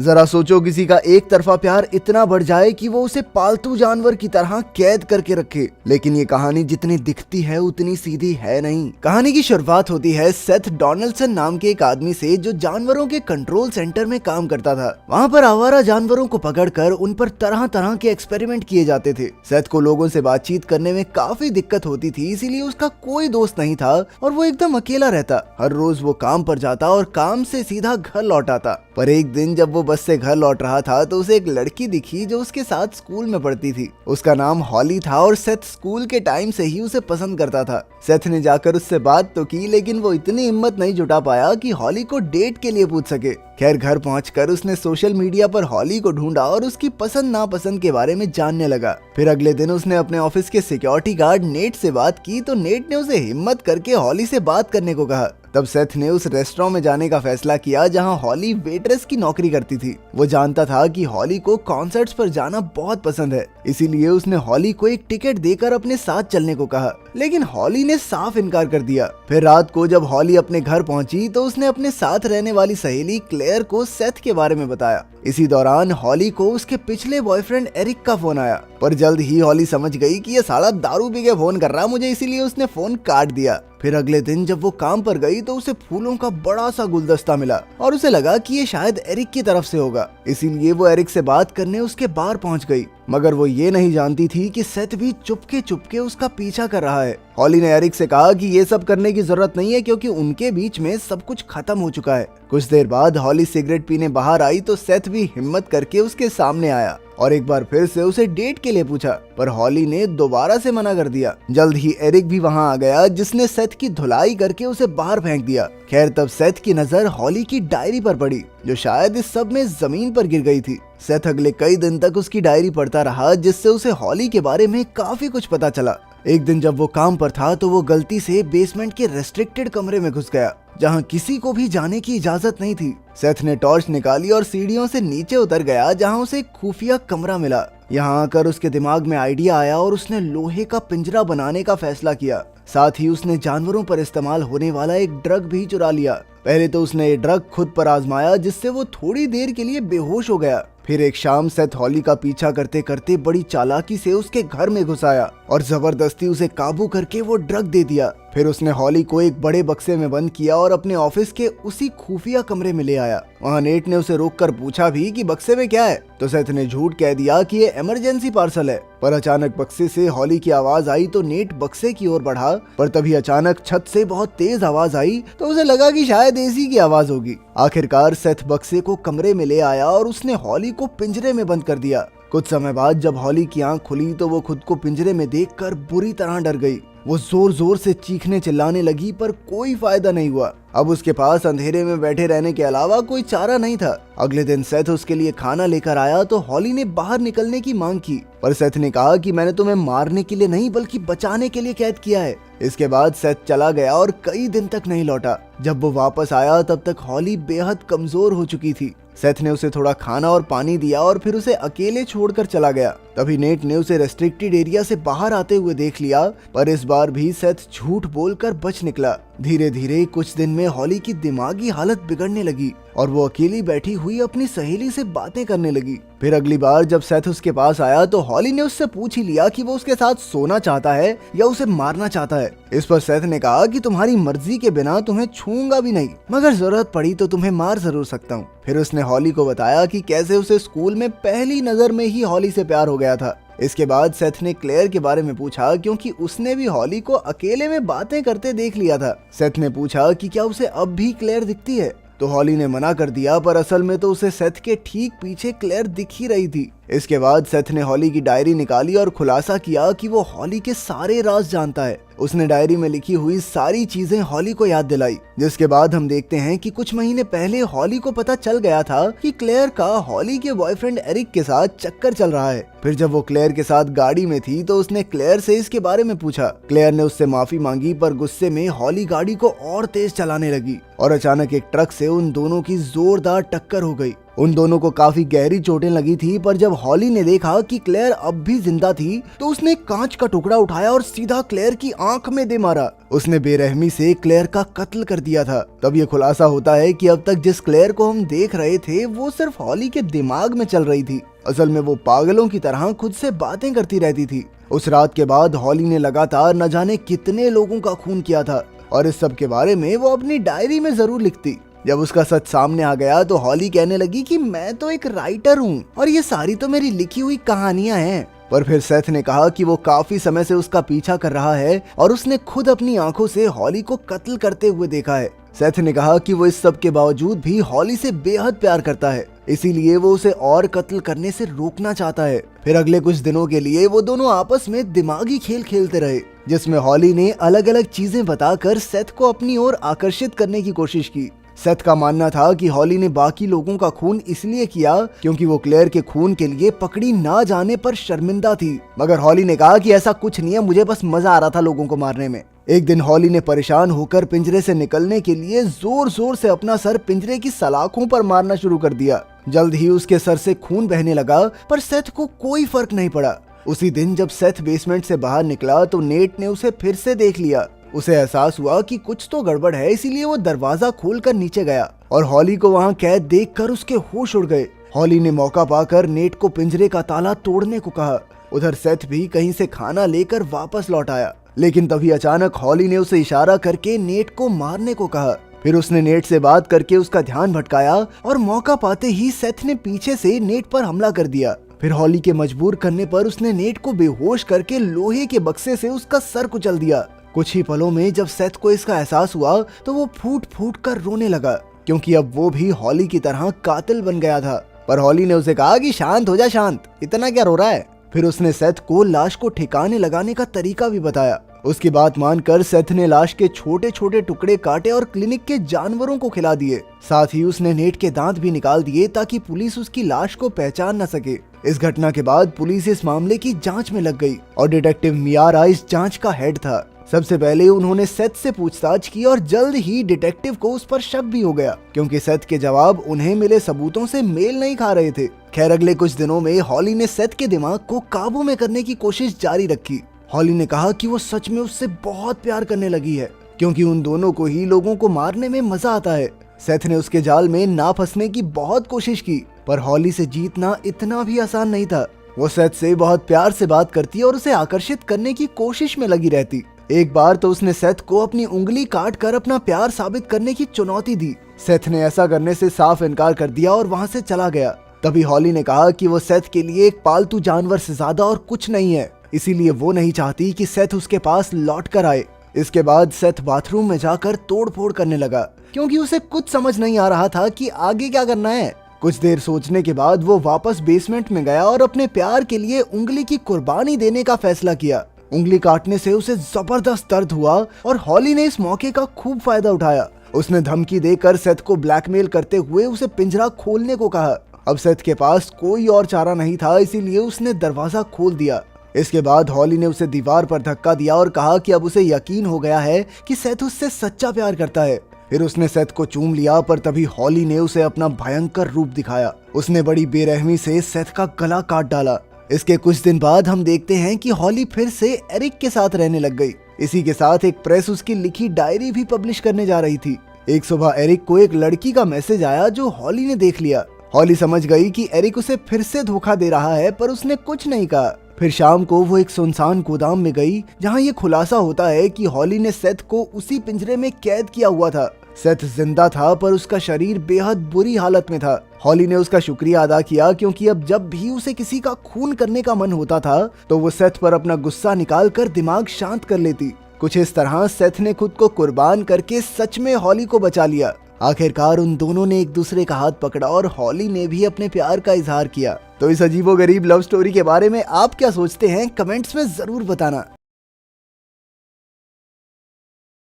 जरा सोचो किसी का एक तरफा प्यार इतना बढ़ जाए कि वो उसे पालतू जानवर की तरह कैद करके रखे। लेकिन ये कहानी जितनी दिखती है उतनी सीधी है नहीं। कहानी की शुरुआत होती है सेथ डोनाल्डसन नाम के एक आदमी से जो जानवरों के कंट्रोल सेंटर में काम करता था। वहाँ पर आवारा जानवरों को पकड़कर उन पर तरह तरह के एक्सपेरिमेंट किए जाते थे। सेथ को लोगों से बातचीत करने में काफी दिक्कत होती थी, इसीलिए उसका कोई दोस्त नहीं था और वो एकदम अकेला रहता। हर रोज वो काम पर जाता और काम से सीधा घर लौट आता। पर एक दिन जब वो बस से घर लौट रहा था तो उसे एक लड़की दिखी जो उसके साथ स्कूल में पढ़ती थी। उसका नाम हॉली था और सेथ स्कूल के टाइम से ही उसे पसंद करता था। सेथ ने जाकर उससे बात तो की, लेकिन वो इतनी हिम्मत नहीं जुटा पाया कि हॉली को डेट के लिए पूछ सके। खैर घर पहुंचकर उसने सोशल मीडिया पर हॉली को ढूंढा और उसकी पसंद नापसंद के बारे में जानने लगा। फिर अगले दिन उसने अपने ऑफिस के सिक्योरिटी गार्ड नेट से बात की तो नेट ने उसे हिम्मत करके हॉली से बात करने को कहा। तब सेथ ने उस रेस्टोरेंट में जाने का फैसला किया जहां हॉली वेट्रेस की नौकरी करती थी। वो जानता था कि हॉली को कॉन्सर्ट्स पर जाना बहुत पसंद है, इसीलिए उसने हॉली को एक टिकट देकर अपने साथ चलने को कहा, लेकिन हॉली ने साफ इनकार कर दिया। फिर रात को जब हॉली अपने घर पहुंची तो उसने अपने साथ रहने वाली सहेली क्लेयर को सेथ के बारे में बताया। इसी दौरान हॉली को उसके पिछले बॉयफ्रेंड एरिक का फोन आया, पर जल्द ही हॉली समझ गई कि ये साला दारू पी के फोन कर रहा मुझे, इसीलिए उसने फोन काट दिया। फिर अगले दिन जब वो काम पर गई तो उसे फूलों का बड़ा सा गुलदस्ता मिला और उसे लगा कि ये शायद एरिक की तरफ से होगा, इसीलिए वो एरिक से बात करने उसके बार पहुंच गई। मगर वो ये नहीं जानती थी कि सेथ भी चुपके चुपके उसका पीछा कर रहा है। हॉली ने एरिक से कहा कि ये सब करने की जरूरत नहीं है क्योंकि उनके बीच में सब कुछ खत्म हो चुका है। कुछ देर बाद हॉली सिगरेट पीने बाहर आई तो सेथ भी हिम्मत करके उसके सामने आया और एक बार फिर से उसे डेट के लिए पूछा, पर हॉली ने दोबारा से मना कर दिया। जल्द ही एरिक भी वहां आ गया जिसने सेथ की धुलाई करके उसे बाहर फेंक दिया। खैर तब सेथ की नजर हॉली की डायरी पर पड़ी जो शायद इस सब में जमीन पर गिर गई थी। सेथ अगले कई दिन तक उसकी डायरी पढ़ता रहा जिससे उसे हॉली के बारे में काफी कुछ पता चला। एक दिन जब वो काम पर था तो वो गलती से बेसमेंट के रेस्ट्रिक्टेड कमरे में घुस गया जहां किसी को भी जाने की इजाजत नहीं थी। सेथ ने टॉर्च निकाली और सीढ़ियों से नीचे उतर गया जहां उसे एक खुफिया कमरा मिला। यहाँ आकर उसके दिमाग में आइडिया आया और उसने लोहे का पिंजरा बनाने का फैसला किया। साथ ही उसने जानवरों पर इस्तेमाल होने वाला एक ड्रग भी चुरा लिया। पहले तो उसने ये ड्रग खुद पर आजमाया जिससे वो थोड़ी देर के लिए बेहोश हो गया। फिर एक शाम सेथ हॉली का पीछा करते करते बड़ी चालाकी से उसके घर में घुस आया और जबरदस्ती उसे काबू करके वो ड्रग दे दिया। फिर उसने हॉली को एक बड़े बक्से में बंद किया और अपने ऑफिस के उसी खुफिया कमरे में ले आया। वहाँ नेट ने उसे रोककर पूछा भी कि बक्से में क्या है, तो सेथ ने झूठ कह दिया कि ये इमरजेंसी पार्सल है। पर अचानक बक्से से हॉली की आवाज आई तो नेट बक्से की ओर बढ़ा, पर तभी अचानक छत से बहुत तेज आवाज आई तो उसे लगा कि शायद एसी की आवाज होगी। आखिरकार सेथ बक्से को कमरे में ले आया और उसने हॉली को पिंजरे में बंद कर दिया। कुछ समय बाद जब हॉली की आंख खुली तो वो खुद को पिंजरे में देखकर बुरी तरह डर गई। वो जोर जोर से चीखने चिल्लाने लगी पर कोई फायदा नहीं हुआ। अब उसके पास अंधेरे में बैठे रहने के अलावा कोई चारा नहीं था। अगले दिन सेथ उसके लिए खाना लेकर आया तो हॉली ने बाहर निकलने की मांग की, पर सेथ ने कहा कि मैंने तुम्हें मारने के लिए नहीं बल्कि बचाने के लिए कैद किया है। इसके बाद सेथ चला गया और कई दिन तक नहीं लौटा। जब वो वापस आया तब तक हॉली बेहद कमजोर हो चुकी थी। सेथ ने उसे थोड़ा खाना और पानी दिया और फिर उसे अकेले छोड़कर चला गया। तभी नेट ने उसे रेस्ट्रिक्टेड एरिया से बाहर आते हुए देख लिया, पर इस बार भी सेथ झूठ बोलकर बच निकला। धीरे धीरे कुछ दिन में हॉली की दिमागी हालत बिगड़ने लगी और वो अकेली बैठी हुई अपनी सहेली से बातें करने लगी। फिर अगली बार जब सेथ उसके पास आया तो हॉली ने उससे पूछ ही लिया कि वो उसके साथ सोना चाहता है या उसे मारना चाहता है। इस पर सेथ ने कहा कि तुम्हारी मर्जी के बिना तुम्हें छूऊंगा भी नहीं, मगर जरूरत पड़ी तो तुम्हें मार जरूर सकता हूँ। फिर उसने हॉली को बताया कि कैसे उसे स्कूल में पहली नजर में ही हॉली से प्यार हो गया था। इसके बाद सेथ ने क्लेयर के बारे में पूछा क्योंकि उसने भी हॉली को अकेले में बातें करते देख लिया था। सेथ ने पूछा कि क्या उसे अब भी क्लेयर दिखती है, तो हॉली ने मना कर दिया, पर असल में तो उसे सेथ के ठीक पीछे क्लेयर दिख ही रही थी। इसके बाद सेथ ने हॉली की डायरी निकाली और खुलासा किया कि वो हॉली के सारे राज जानता है। उसने डायरी में लिखी हुई सारी चीजें हॉली को याद दिलाई, जिसके बाद हम देखते हैं कि कुछ महीने पहले हॉली को पता चल गया था कि क्लेयर का हॉली के बॉयफ्रेंड एरिक के साथ चक्कर चल रहा है। फिर जब वो क्लेयर के साथ गाड़ी में थी तो उसने क्लेयर से इसके बारे में पूछा। क्लेयर ने उससे माफी मांगी, पर गुस्से में हॉली गाड़ी को और तेज चलाने लगी और अचानक एक ट्रक से उन दोनों की जोरदार टक्कर हो गई। उन दोनों को काफी गहरी चोटें लगी थी, पर जब हॉली ने देखा कि क्लेयर अब भी जिंदा थी तो उसने कांच का टुकड़ा उठाया और सीधा क्लेयर की आंख में दे मारा। उसने बेरहमी से क्लेयर का कत्ल कर दिया था। तब ये खुलासा होता है कि अब तक जिस क्लेयर को हम देख रहे थे वो सिर्फ हॉली के दिमाग में चल रही थी। असल में वो पागलों की तरह खुद से बातें करती रहती थी। उस रात के बाद हॉली ने लगातार न जाने कितने लोगों का खून किया था और इस सब के बारे में वो अपनी डायरी में जरूर लिखती। जब उसका सच सामने आ गया तो हॉली कहने लगी कि मैं तो एक राइटर हूँ और ये सारी तो मेरी लिखी हुई कहानियां हैं। पर फिर सेथ ने कहा कि वो काफी समय से उसका पीछा कर रहा है और उसने खुद अपनी आंखों से हॉली को कत्ल करते हुए देखा है। सेथ ने कहा कि वो इस सब के बावजूद भी हॉली से बेहद प्यार करता है, इसीलिए वो उसे और कत्ल करने से रोकना चाहता है। फिर अगले कुछ दिनों के लिए वो दोनों आपस में दिमागी खेल खेलते रहे, जिसमें हॉली ने अलग अलग चीजें बताकर सेथ को अपनी ओर आकर्षित करने की कोशिश की। सेथ का मानना था कि हॉली ने बाकी लोगों का खून इसलिए किया क्योंकि वो क्लेयर के खून के लिए पकड़ी ना जाने पर शर्मिंदा थी, मगर हॉली ने कहा कि ऐसा कुछ नहीं है, मुझे बस मजा आ रहा था लोगों को मारने में। एक दिन हॉली ने परेशान होकर पिंजरे से निकलने के लिए जोर जोर से अपना सर पिंजरे की सलाखों पर मारना शुरू कर दिया। जल्द ही उसके सर से खून बहने लगा, पर सेथ को कोई फर्क नहीं पड़ा। उसी दिन जब सेथ बेसमेंट से बाहर निकला तो नेट ने उसे फिर से देख लिया। उसे एहसास हुआ कि कुछ तो गड़बड़ है, इसीलिए वो दरवाजा खोलकर नीचे गया और हॉली को वहां कैद देखकर उसके होश उड़ गए। हॉली ने मौका पाकर नेट को पिंजरे का ताला तोड़ने को कहा। उधर सेथ भी कहीं से खाना लेकर वापस लौट आया, लेकिन तभी अचानक हॉली ने उसे इशारा करके नेट को मारने को कहा। फिर उसने नेट से बात करके उसका ध्यान भटकाया और मौका पाते ही सेथ ने पीछे से नेट पर हमला कर दिया। फिर हॉली के मजबूर करने पर उसने नेट को बेहोश करके लोहे के बक्से से उसका सर कुचल दिया। कुछ ही पलों में जब सेथ को इसका एहसास हुआ तो वो फूट फूट कर रोने लगा, क्योंकि अब वो भी हॉली की तरह कातिल बन गया था। पर हॉली ने उसे कहा कि शांत हो जा, शांत, इतना क्या रो रहा है। फिर उसने सेथ को लाश को ठिकाने लगाने का तरीका भी बताया। उसकी बात मानकर सेथ ने लाश के छोटे छोटे टुकड़े काटे और क्लिनिक के जानवरों को खिला दिए। साथ ही उसने नेट के दांत भी निकाल दिए ताकि पुलिस उसकी लाश को पहचान न सके। इस घटना के बाद पुलिस इस मामले की जांच में लग गई और डिटेक्टिव मियारा इस जांच का हेड था। सबसे पहले उन्होंने सेथ से पूछताछ की और जल्द ही डिटेक्टिव को उस पर शक भी हो गया, क्योंकि सेथ के जवाब उन्हें मिले सबूतों से मेल नहीं खा रहे थे। खैर, अगले कुछ दिनों में हॉली ने सेथ के दिमाग को काबू में करने की कोशिश जारी रखी। हॉली ने कहा कि वो सच में उससे बहुत प्यार करने लगी है, क्योंकि उन दोनों को ही लोगों को मारने में मजा आता है। सेथ ने उसके जाल में ना फंसने की बहुत कोशिश की, पर हॉली से जीतना इतना भी आसान नहीं था। वो सेथ से बहुत प्यार से बात करती और उसे आकर्षित करने की कोशिश में लगी रहती। एक बार तो उसने सेथ को अपनी उंगली काट कर अपना प्यार साबित करने की चुनौती दी। सेथ ने ऐसा करने से साफ इनकार कर दिया और वहां से चला गया। तभी हॉली ने कहा कि वो सेथ के लिए एक पालतू जानवर से ज्यादा और कुछ नहीं है, इसीलिए वो नहीं चाहती कि सेथ उसके पास लौट कर आए। इसके बाद सेथ बाथरूम में जाकर तोड़फोड़ करने लगा, क्योंकि उसे कुछ समझ नहीं आ रहा था कि आगे क्या करना है। कुछ देर सोचने के बाद वो वापस बेसमेंट में गया और अपने प्यार के लिए उंगली की कुर्बानी देने का फैसला किया। उंगली काटने से उसे जबरदस्त दर्द हुआ और हॉली ने इस मौके का खूब फायदा उठाया। उसने धमकी देकर सेथ को ब्लैकमेल करते हुए उसे पिंजरा खोलने को कहा। अब सेथ के पास कोई और चारा नहीं था, इसीलिए उसने दरवाजा खोल दिया। इसके बाद हॉली ने उसे दीवार पर धक्का दिया और कहा कि अब उसे यकीन हो गया है कि सेथ उससे सच्चा प्यार करता है। फिर उसने सेथ को चूम लिया, पर तभी हॉली ने उसे अपना भयंकर रूप दिखाया। उसने बड़ी बेरहमी से सेथ का गला काट डाला। इसके कुछ दिन बाद हम देखते हैं कि हॉली फिर से एरिक के साथ रहने लग गई। इसी के साथ एक प्रेस उसकी लिखी डायरी भी पब्लिश करने जा रही थी। एक सुबह एरिक को एक लड़की का मैसेज आया जो हॉली ने देख लिया। हॉली समझ गई कि एरिक उसे फिर से धोखा दे रहा है, पर उसने कुछ नहीं कहा। फिर शाम को वो एक सुनसान गोदाम में गई, जहाँ ये खुलासा होता है कि हॉली ने सेथ को उसी पिंजरे में कैद किया हुआ था। सेथ जिंदा था, पर उसका शरीर बेहद बुरी हालत में था। हॉली ने उसका शुक्रिया अदा किया, क्योंकि अब जब भी उसे किसी का खून करने का मन होता था तो वो सेथ पर अपना गुस्सा निकाल कर दिमाग शांत कर लेती। कुछ इस तरह सेथ ने खुद को कुर्बान करके सच में हॉली को बचा लिया। आखिरकार उन दोनों ने एक दूसरे का हाथ पकड़ा और हॉली ने भी अपने प्यार का इजहार किया। तो इस अजीबोगरीब लव स्टोरी के बारे में आप क्या सोचते हैं, कमेंट्स में जरूर बताना।